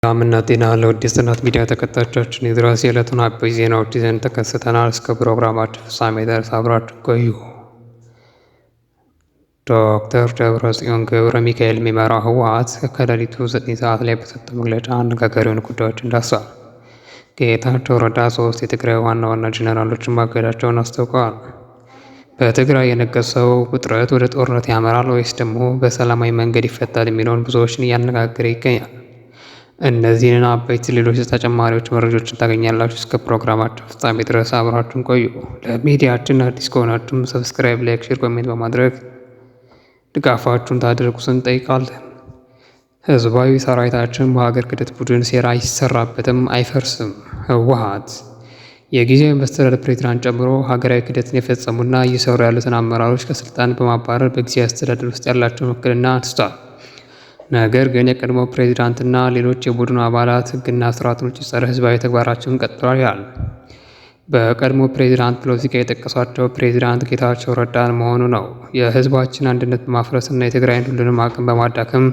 ሰላምና ጤና ለውድ የጽናት ሚዲያ ተከታዮቻችን ይድረስ። የዕለቱን አበይት ዜናዎች ይዘን ተከስተናል። እስከ ፕሮግራማችን ፍጻሜ ድረስ አብራችሁ ቆዩ። ዶክተር ደብረጽዮን ገብረ ሚካኤል የሚመራው ህወሓት ከሌሊቱ 9 ሰዓት ላይ በሰጠው መግለጫ አነጋጋሪውን ጉዳዮች እንዳስሷል። ጌታቸው ረዳ 3 የትግራይ ዋና ዋና ጄኔራሎችን ማገዳቸውን አስታውቀዋል። በትግራይ የነገሰው ውጥረት ወደ ጦርነት ያመራል ወይስ ደግሞ በሰላማዊ መንገድ ይፈታል የሚለውን ብዙዎችን እያነጋገረ ይገኛል። እነዚህን አበይት ሌሎች ተጨማሪዎች መረጃዎችን ታገኛላችሁ። እስከ ፕሮግራማችን ፍጻሜ ድረስ አብራችሁን ቆዩ። ለሚዲያችን አዲስ ከሆናችሁም ሰብስክራይብ፣ ላይክ፣ ሼር፣ ኮሜንት በማድረግ ድጋፋችሁን ታደርጉ ዘንድ እንጠይቃለን። ህዝባዊ ሰራዊታችን በሀገር ክህደት ቡድን ሴራ አይሰራበትም፣ አይፈርስም። ህወሓት የጊዜያዊ መስተዳድር ፕሬዝዳንት ጨምሮ ሀገራዊ ክህደትን የፈጸሙና እየሰሩ ያሉትን አመራሮች ከስልጣን በማባረር በጊዜያዊ አስተዳደር ውስጥ ያላቸውን ውክልና አንስቷል። ነገር ግን የቀድሞ ፕሬዝዳንትና ሌሎች የቡድኑ አባላት ህግና ስርዓትን ውጭ ጸረ ህዝባዊ ተግባራቸውን ቀጥሏል ይላል። በቀድሞ ፕሬዝዳንት ፖለቲካ የጠቀሷቸው ፕሬዝዳንት ጌታቸው ረዳን መሆኑ ነው። የህዝባችን አንድነት በማፍረስና የትግራይን ሁሉንም አቅም በማዳከም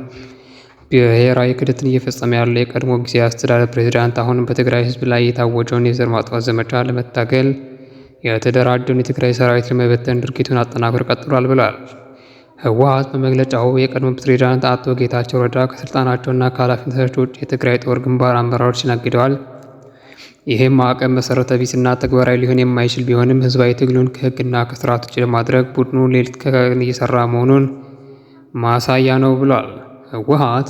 ብሔራዊ ክህደትን እየፈጸመ ያለ የቀድሞ ጊዜያዊ አስተዳደር ፕሬዝዳንት አሁንም በትግራይ ህዝብ ላይ የታወጀውን የዘር ማጥፋት ዘመቻ ለመታገል የተደራጀውን የትግራይ ሰራዊት ለመበተን ድርጊቱን አጠናክሮ ቀጥሏል ብሏል። ህወሓት በመግለጫው የቀድሞ ፕሬዝዳንት አቶ ጌታቸው ረዳ ከስልጣናቸውና ከኃላፊነታቸው ውጭ የትግራይ ጦር ግንባር አመራሮችን አግደዋል። ይህም ማዕቀብ መሰረተ ቢስና ተግባራዊ ሊሆን የማይችል ቢሆንም ህዝባዊ ትግሉን ከህግና ከስርዓት ውጭ ለማድረግ ቡድኑ ሌሊት ከቀን እየሰራ መሆኑን ማሳያ ነው ብሏል። ህወሓት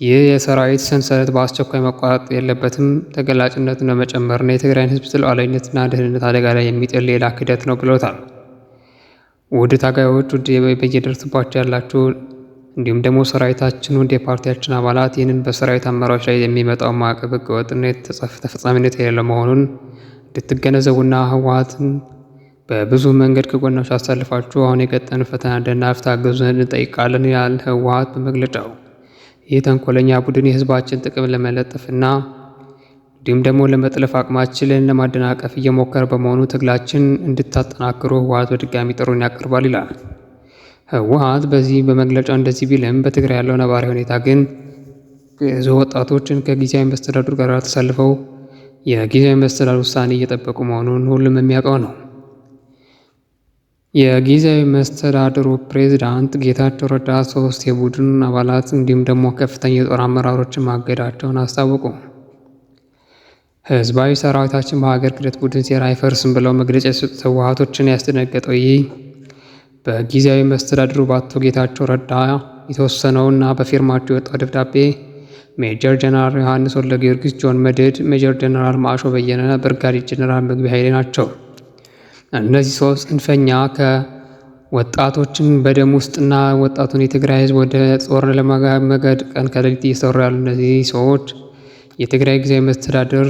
ይህ የሰራዊት ሰንሰለት በአስቸኳይ መቋረጥ የለበትም፣ ተገላጭነትን ለመጨመርና የትግራይን ህዝብ ሉዓላዊነትና ደህንነት አደጋ ላይ የሚጥል ሌላ ክህደት ነው ብሎታል። ውድ ታጋዮች፣ ውድ በየደረስባቸው ያላችሁ እንዲሁም ደግሞ ሰራዊታችን፣ ውድ የፓርቲያችን አባላት ይህንን በሰራዊት አመራሮች ላይ የሚመጣው ማዕቀብ ህገወጥና ተፈጻሚነት የሌለው መሆኑን እንድትገነዘቡና ህወሓትን በብዙ መንገድ ከጎናችሁ አሳልፋችሁ አሁን የገጠመን ፈተና እንድናልፍ ታግዙ ዘንድ እንጠይቃለን ይላል ህወሓት በመግለጫው። ይህ ተንኮለኛ ቡድን የህዝባችን ጥቅም ለመለጠፍና እንዲሁም ደግሞ ለመጥለፍ አቅማችንን ለማደናቀፍ እየሞከረ በመሆኑ ትግላችን እንድታጠናክሩ ህወሓት በድጋሚ ጥሩን ያቀርባል ይላል። ህወሓት በዚህ በመግለጫው እንደዚህ ቢልም በትግራይ ያለው ነባራዊ ሁኔታ ግን ብዙ ወጣቶችን ከጊዜያዊ መስተዳድሩ ጋር ተሰልፈው የጊዜያዊ መስተዳድሩ ውሳኔ እየጠበቁ መሆኑን ሁሉም የሚያውቀው ነው። የጊዜያዊ መስተዳድሩ ፕሬዝዳንት ጌታቸው ረዳ 3 የቡድን አባላት እንዲሁም ደግሞ ከፍተኛ የጦር አመራሮችን ማገዳቸውን አስታወቁ። ህዝባዊ ሰራዊታችን በሀገር ክህደት ቡድን ሴራ አይፈርስም ብለው መግለጫ የሰጡት ህወሓቶችን ያስደነገጠው ይህ በጊዜያዊ መስተዳድሩ በአቶ ጌታቸው ረዳ የተወሰነውና በፊርማቸው የወጣው ደብዳቤ ሜጀር ጀነራል ዮሐንስ ወልደ ጊዮርጊስ፣ ጆን መድድ፣ ሜጀር ጀነራል ማዕሾ በየነና ብርጋዴር ጀነራል ምግቢ ኃይሌ ናቸው። እነዚህ 3 ጽንፈኛ ከወጣቶችን በደም ውስጥና ወጣቱን የትግራይ ህዝብ ወደ ጦርነት ለማጋመድ ቀን ከሌሊት እየሰሩ ያሉ እነዚህ ሰዎች የትግራይ ጊዜያዊ መስተዳድር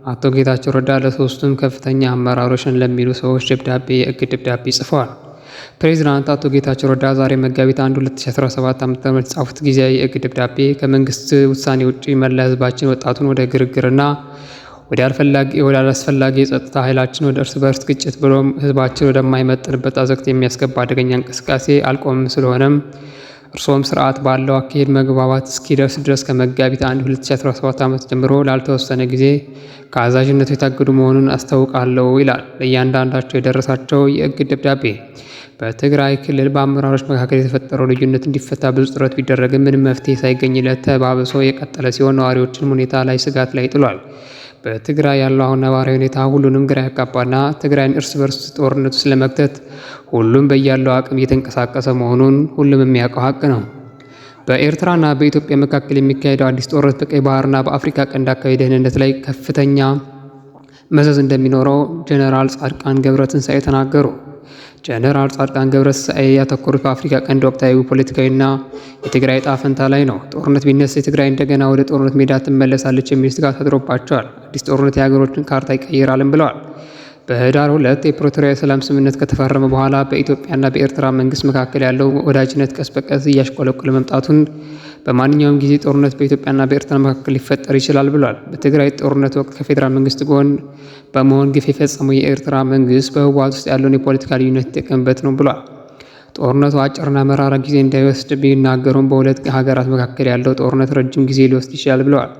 አቶ ጌታቸው ረዳ ለ3ቱም ከፍተኛ አመራሮችን ለሚሉ ሰዎች ደብዳቤ የእግድ ደብዳቤ ጽፈዋል። ፕሬዝዳንት አቶ ጌታቸው ረዳ ዛሬ መጋቢት 1 2017 ዓ.ም የጻፉት ጊዜያዊ የእግድ ደብዳቤ ከመንግስት ውሳኔ ውጭ መላ ህዝባችን ወጣቱን ወደ ግርግርና ወደ አላስፈላጊ የጸጥታ ኃይላችን ወደ እርስ በርስ ግጭት ብሎም ህዝባችን ወደማይመጥንበት አዘቅት የሚያስገባ አደገኛ እንቅስቃሴ አልቆምም። ስለሆነም እርሶም ስርዓት ባለው አካሄድ መግባባት እስኪደርስ ድረስ ከመጋቢት 1 2017 ዓ.ም ጀምሮ ላልተወሰነ ጊዜ ከአዛዥነቱ የታገዱ መሆኑን አስታውቃለሁ ይላል ለእያንዳንዳቸው የደረሳቸው የእግድ ደብዳቤ። በትግራይ ክልል በአመራሮች መካከል የተፈጠረው ልዩነት እንዲፈታ ብዙ ጥረት ቢደረግም ምንም መፍትሄ ሳይገኝለት ተባብሶ የቀጠለ ሲሆን ነዋሪዎችን ሁኔታ ላይ ስጋት ላይ ጥሏል። በትግራይ ያለው አሁን ነባራዊ ሁኔታ ሁሉንም ግራ ያጋባና ትግራይን እርስ በርስ ጦርነት ውስጥ ለመክተት ሁሉም በያለው አቅም እየተንቀሳቀሰ መሆኑን ሁሉም የሚያውቀው ሀቅ ነው። በኤርትራና በኢትዮጵያ መካከል የሚካሄደው አዲስ ጦርነት በቀይ ባህርና በአፍሪካ ቀንድ አካባቢ ደህንነት ላይ ከፍተኛ መዘዝ እንደሚኖረው ጀነራል ጻድቃን ገብረትንሳኤ ተናገሩ። ጀነራል ጻድቃን ገብረትንሳኤ ያተኮሩት በአፍሪካ ቀንድ ወቅታዊ ፖለቲካዊና የትግራይ ዕጣ ፈንታ ላይ ነው። ጦርነት ቢነሳ የትግራይ እንደገና ወደ ጦርነት ሜዳ ትመለሳለች የሚል ስጋት አድሮባቸዋል። አዲስ ጦርነት የሀገሮችን ካርታ ይቀይራልም ብለዋል። በህዳር 2 የፕሪቶሪያ የሰላም ስምምነት ከተፈረመ በኋላ በኢትዮጵያና በኤርትራ መንግስት መካከል ያለው ወዳጅነት ቀስ በቀስ እያሽቆለቆለ መምጣቱን በማንኛውም ጊዜ ጦርነት በኢትዮጵያና በኤርትራ መካከል ሊፈጠር ይችላል ብሏል። በትግራይ ጦርነት ወቅት ከፌዴራል መንግስት ጎን በመሆን ግፍ የፈጸመው የኤርትራ መንግስት በህወሓት ውስጥ ያለውን የፖለቲካ ልዩነት ይጠቀምበት ነው ብሏል። ጦርነቱ አጭርና መራራ ጊዜ እንዳይወስድ ቢናገሩም በሁለት ሀገራት መካከል ያለው ጦርነት ረጅም ጊዜ ሊወስድ ይችላል ብለዋል።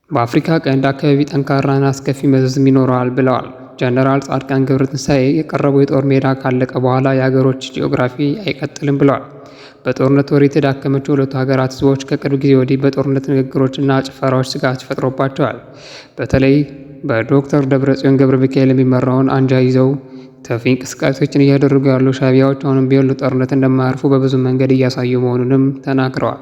በአፍሪካ ቀንድ አካባቢ ጠንካራና አስከፊ መዘዝም ይኖረዋል ብለዋል። ጀነራል ጻድቃን ገብረትንሳኤ የቀረበው የጦር ሜዳ ካለቀ በኋላ የሀገሮች ጂኦግራፊ አይቀጥልም ብለዋል። በጦርነት ወር የተዳከመችው ሁለቱ ሀገራት ህዝቦች ከቅርብ ጊዜ ወዲህ በጦርነት ንግግሮችና ጭፈራዎች ስጋት ፈጥሮባቸዋል። በተለይ በዶክተር ደብረጽዮን ገብረ ሚካኤል የሚመራውን አንጃ ይዘው ተፊ እንቅስቃሴዎችን እያደረጉ ያሉ ሻዕቢያዎች አሁንም ቢሆን ጦርነት እንደማያርፉ በብዙ መንገድ እያሳዩ መሆኑንም ተናግረዋል።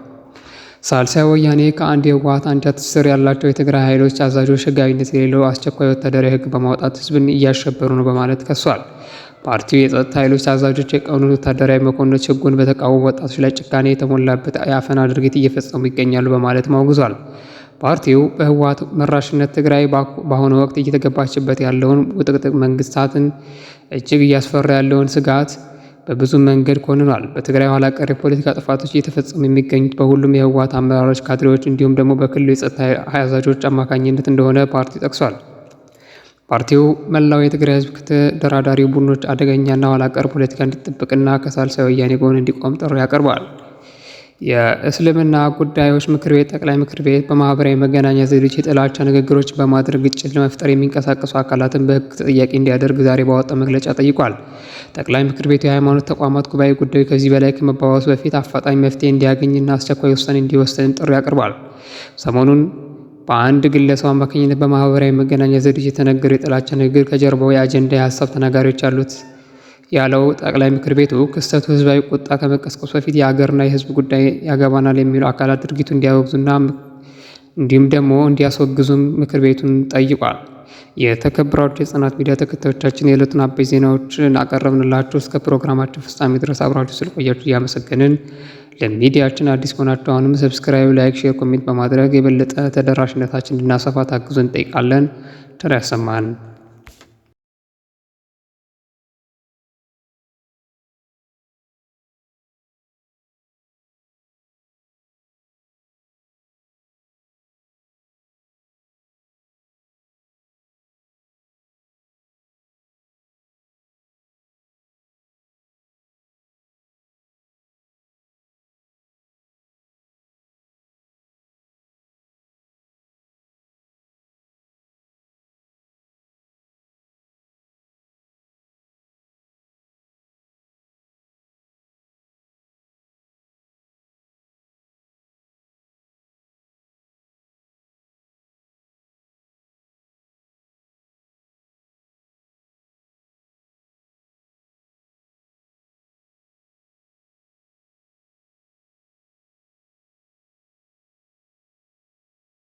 ሳልሳይ ወያኔ ከአንድ የህወሓት አንጃ ትስስር ያላቸው የትግራይ ኃይሎች አዛዦች ህጋዊነት የሌለው አስቸኳይ ወታደራዊ ህግ በማውጣት ህዝብን እያሸበሩ ነው በማለት ከሷል። ፓርቲው የጸጥታ ኃይሎች አዛዦች የቀኑን ወታደራዊ መኮንኖች ህጉን በተቃወሙ ወጣቶች ላይ ጭካኔ የተሞላበት የአፈና ድርጊት እየፈጸሙ ይገኛሉ በማለት አውግዟል። ፓርቲው በህወሓት መራሽነት ትግራይ በአሁኑ ወቅት እየተገባችበት ያለውን ውጥቅጥቅ መንግስታትን እጅግ እያስፈራ ያለውን ስጋት በብዙ መንገድ ኮንኗል። በትግራይ ኋላ ቀር የፖለቲካ ጥፋቶች እየተፈጸሙ የሚገኙት በሁሉም የህወሓት አመራሮች፣ ካድሬዎች እንዲሁም ደግሞ በክልሉ የጸጥታ አዛዦች አማካኝነት እንደሆነ ፓርቲው ጠቅሷል። ፓርቲው መላው የትግራይ ህዝብ ከተደራዳሪ ቡድኖች አደገኛና ኋላ ቀር ፖለቲካ እንዲጠብቅና ከሳልሳይ ወያኔ ጎን እንዲቆም ጥሪ ያቀርባል። የእስልምና ጉዳዮች ምክር ቤት ጠቅላይ ምክር ቤት በማህበራዊ መገናኛ ዘዴዎች የጥላቻ ንግግሮች በማድረግ ግጭት ለመፍጠር የሚንቀሳቀሱ አካላትን በህግ ተጠያቂ እንዲያደርግ ዛሬ ባወጣው መግለጫ ጠይቋል። ጠቅላይ ምክር ቤቱ የሃይማኖት ተቋማት ጉባኤ ጉዳዩ ከዚህ በላይ ከመባባሱ በፊት አፋጣኝ መፍትሄ እንዲያገኝና አስቸኳይ ውሳኔ እንዲወሰን ጥሪ ያቀርባል። ሰሞኑን በአንድ ግለሰብ አማካኝነት በማህበራዊ መገናኛ ዘዴዎች የተነገረው የጥላቻ ንግግር ከጀርባው የአጀንዳ የሀሳብ ተናጋሪዎች አሉት ያለው ጠቅላይ ምክር ቤቱ ክስተቱ ህዝባዊ ቁጣ ከመቀስቀሱ በፊት የሀገርና የህዝብ ጉዳይ ያገባናል የሚሉ አካላት ድርጊቱ እንዲያወግዙና እንዲሁም ደግሞ እንዲያስወግዙም ምክር ቤቱን ጠይቋል። የተከበራችሁ የጽናት ሚዲያ ተከታዮቻችን የዕለቱን አበይት ዜናዎችን አቀረብንላችሁ። እስከ ፕሮግራማችን ፍጻሜ ድረስ አብራችሁ ስለቆያችሁ እያመሰገንን ለሚዲያችን አዲስ ከሆናችሁ አሁንም ሰብስክራይብ፣ ላይክ፣ ሼር፣ ኮሜንት በማድረግ የበለጠ ተደራሽነታችን እንድናሰፋ ታግዙን እንጠይቃለን። ቸር ያሰማን።